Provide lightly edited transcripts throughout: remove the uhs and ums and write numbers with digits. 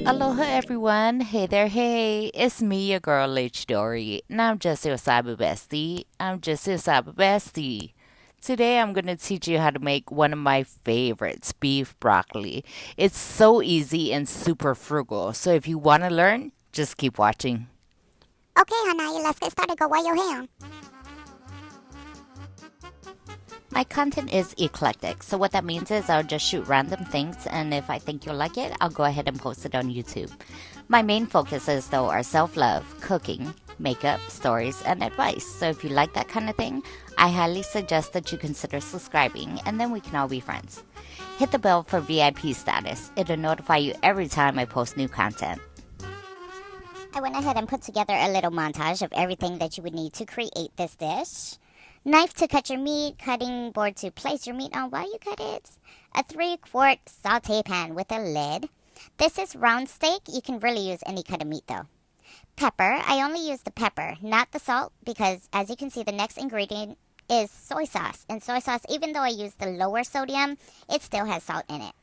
Aloha everyone. Hey there, hey. It's me, your girl H Dory, and I'm just your cyber bestie. I'm just your cyber bestie. Today I'm gonna teach you how to make one of my favorites, beef broccoli. It's so easy and super frugal. So if you wanna learn, just keep watching. Okay, Hanai, let's get started. Go while you're here. My content is eclectic, so what that means is I'll just shoot random things, and if I think you'll like it, I'll go ahead and post it on YouTube. My main focuses, though, are self love, cooking, makeup, stories, and advice. So if you like that kind of thing, I highly suggest that you consider subscribing, and then we can all be friends. Hit the bell for VIP status, it'll notify you every time I post new content. I went ahead and put together a little montage of everything that you would need to create this dish. Knife to cut your meat, cutting board to place your meat on while you cut it, a 3-quart saute pan with a lid. This is round steak. You can really use any cut of meat though. Pepper. I only use the pepper, not the salt, because as you can see, the next ingredient is soy sauce. And soy sauce, even though I use the lower sodium, it still has salt in it.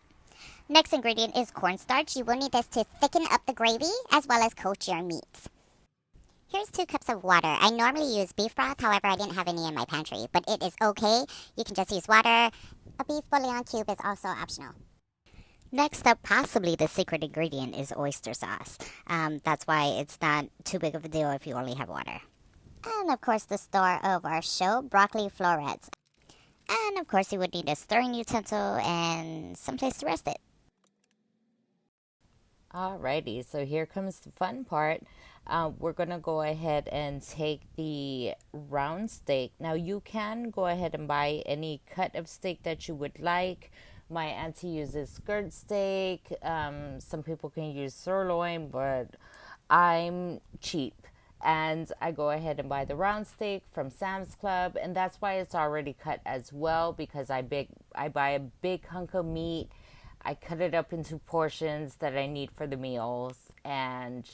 Next ingredient is cornstarch. You will need this to thicken up the gravy as well as coat your meats. Here's 2 cups of water. I normally use beef broth, however, I didn't have any in my pantry, but it is okay. You can just use water. A beef bouillon cube is also optional. Next up, possibly the secret ingredient is oyster sauce. That's why it's not too big of a deal if you only have water. And of course, the star of our show, broccoli florets. And of course, you would need a stirring utensil and someplace to rest it. Alrighty, so here comes the fun part. We're gonna go ahead and take the round steak. Now you can go ahead and buy any cut of steak that you would like. My auntie uses skirt steak. Some people can use sirloin, but I'm cheap. And I go ahead and buy the round steak from Sam's Club, and that's why it's already cut as well, because I buy a big hunk of meat. I cut it up into portions that I need for the meals and,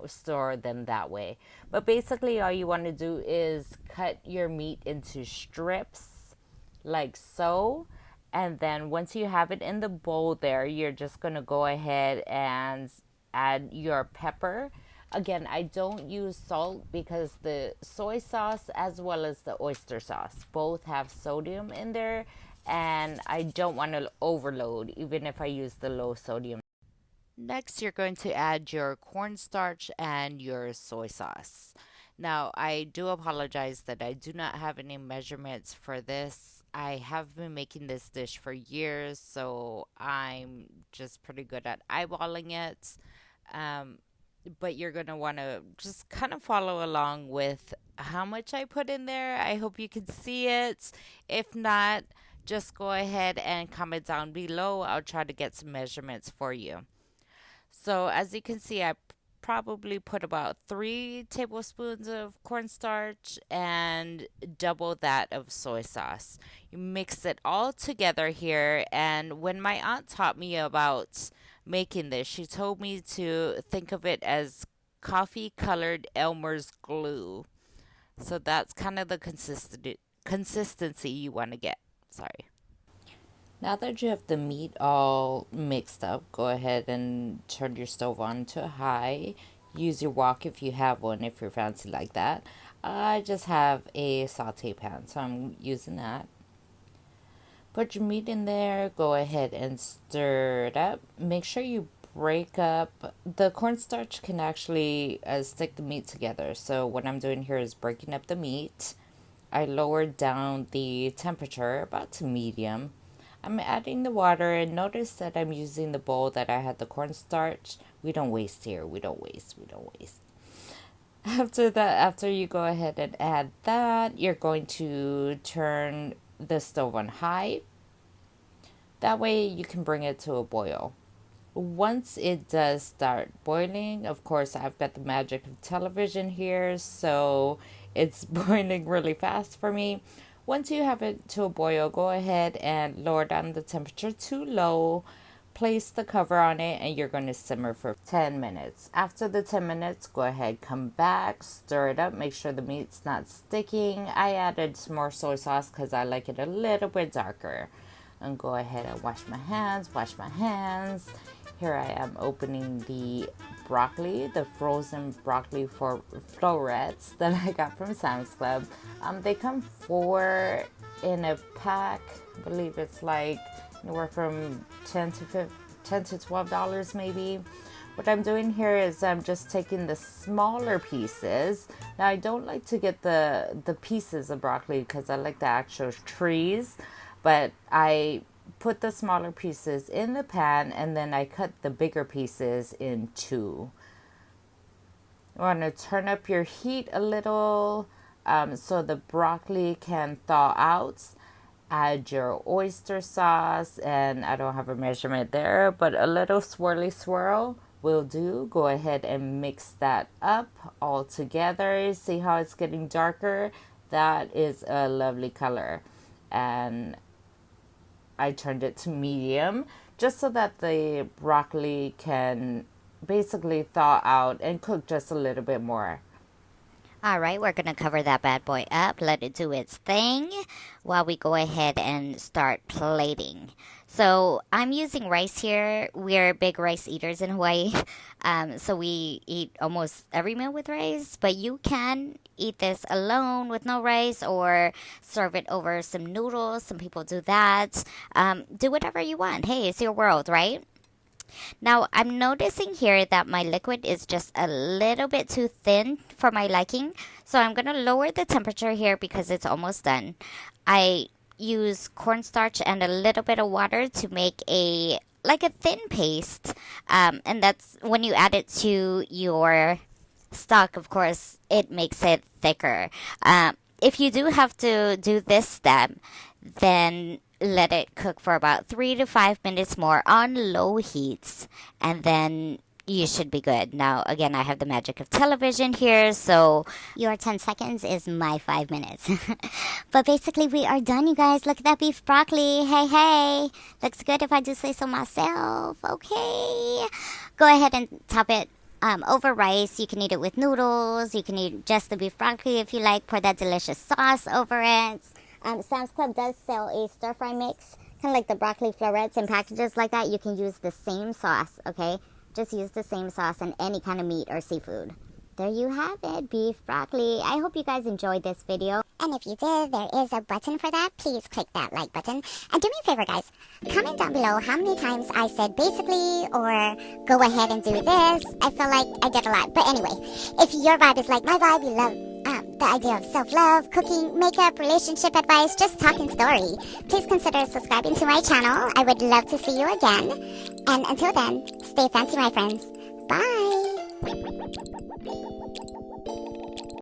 store them that way. But basically, all you want to do is cut your meat into strips like so. And then once you have it in the bowl there, you're just going to go ahead and add your pepper. Again, I don't use salt because the soy sauce as well as the oyster sauce both have sodium in there, and I don't want to overload even if I use the low sodium. Next, you're going to add your cornstarch and your soy sauce. Now, I do apologize that I do not have any measurements for this. I have been making this dish for years, so I'm just pretty good at eyeballing it. Um, but you're going to want to just kind of follow along with how much I put in there. I hope you can see it. If not, just go ahead and comment down below. I'll try to get some measurements for you. So as you can see, I probably put about 3 tablespoons of cornstarch and double that of soy sauce. You mix it all together here. And when my aunt taught me about making this, she told me to think of it as coffee colored Elmer's glue. So that's kind of the consistency you want to get. Sorry. Now that you have the meat all mixed up, go ahead and turn your stove on to high. Use your wok if you have one, if you're fancy like that. I just have a saute pan, so I'm using that. Put your meat in there, go ahead and stir it up. Make sure you break up. The cornstarch can actually stick the meat together. So what I'm doing here is breaking up the meat. I lowered down the temperature about to medium. I'm adding the water, and notice that I'm using the bowl that I had the cornstarch. We don't waste here. We don't waste. We don't waste. After that, after you go ahead and add that, you're going to turn the stove on high. That way you can bring it to a boil. Once it does start boiling, of course, I've got the magic of television here, so it's boiling really fast for me. Once you have it to a boil, go ahead and lower down the temperature to low. Place the cover on it, and you're going to simmer for 10 minutes. After the 10 minutes, go ahead, come back, stir it up, make sure the meat's not sticking. I added some more soy sauce because I like it a little bit darker. and go ahead and wash my hands. Here I am opening the broccoli, the frozen broccoli for florets that I got from Sam's Club. They come 4 in a pack. I believe it's like anywhere from $10 to $12 maybe. What I'm doing here is I'm just taking the smaller pieces. Now I don't like to get the pieces of broccoli because I like the actual trees, but I put the smaller pieces in the pan and then I cut the bigger pieces in 2. You want to turn up your heat a little so the broccoli can thaw out. Add your oyster sauce, and I don't have a measurement there, but a little swirly swirl will do. Go ahead and mix that up all together. See how it's getting darker? That is a lovely color. And I turned it to medium just so that the broccoli can basically thaw out and cook just a little bit more. All right, we're going to cover that bad boy up, let it do its thing while we go ahead and start plating. So I'm using rice here. We're big rice eaters in Hawaii, so we eat almost every meal with rice, but you can eat this alone with no rice or serve it over some noodles. Some people do that. Do whatever you want. Hey, it's your world, right? Now, I'm noticing here that my liquid is just a little bit too thin for my liking. So I'm going to lower the temperature here because it's almost done. I use cornstarch and a little bit of water to make a thin paste. And that's when you add it to your stock, of course, it makes it thicker. If you do have to do this step, then let it cook for about 3 to 5 minutes more on low heats, and then you should be good. Now, again, I have the magic of television here, so your 10 seconds is my 5 minutes. But basically, we are done, you guys. Look at that beef broccoli. Hey, hey. Looks good if I do say so myself. Okay. Go ahead and top it over rice. You can eat it with noodles. You can eat just the beef broccoli if you like. Pour that delicious sauce over it. Sam's Club does sell a stir-fry mix, kind of like the broccoli florets in packages like that. You can use the same sauce, okay? Just use the same sauce on any kind of meat or seafood. There you have it, beef broccoli. I hope you guys enjoyed this video. And if you did, there is a button for that. Please click that like button. And do me a favor, guys. Comment down below how many times I said basically or go ahead and do this. I feel like I did a lot. But anyway, if your vibe is like my vibe, you love the idea of self-love, cooking, makeup, relationship advice, just talking story, please consider subscribing to my channel. I would love to see you again. And until then, stay fancy, my friends. Bye.